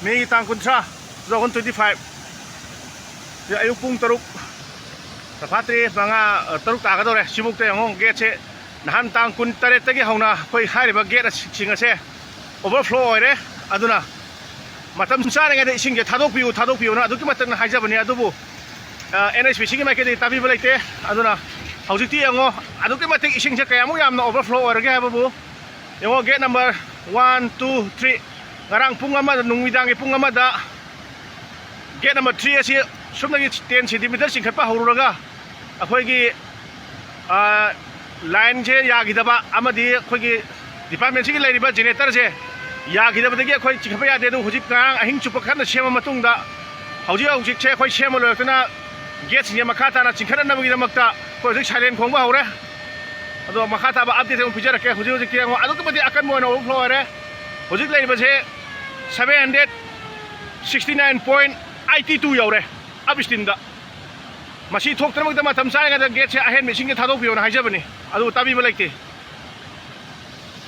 May tang kuntra 2025 ayuk pung taruk tapatri mga taruk tagadore sibuk te ngong gate se nahan tang kun tare tagi hauna khoi hairiba gate singa se overflow oire aduna matam sare ngade eshinggi thadok piu na aduki matan haijabani adubu NS fishing ma ke tabi balaite aduna haujiti ngo aduki matik ishing se kayamu yamna overflow oire hababu ngo gate number 1 2 3 ngarang pung ama nungmidang pung ama da gate number 3 asi sumnagi 10 cm singkhatpa hururaga akhoi line je yagidaba amadi akhoi department sigi lairiba generator je yagidaba dagi akhoi chikapa yade du hujik ngarang ahing chupa khanna sema matungda hujik che akhoi sema loituna gate singa makhata na chingkhana nabagi damakta akhoi hujik silent khongba hore ado makhata ba update on pijarake hujik ti ngo adu kbadi akan moina overflow ore hujik lairiba je 769.82 yaure abistinda masi thok tamak da matam sai ga gate se ahen machine ke thadok piona haijabani adu tabi ba laite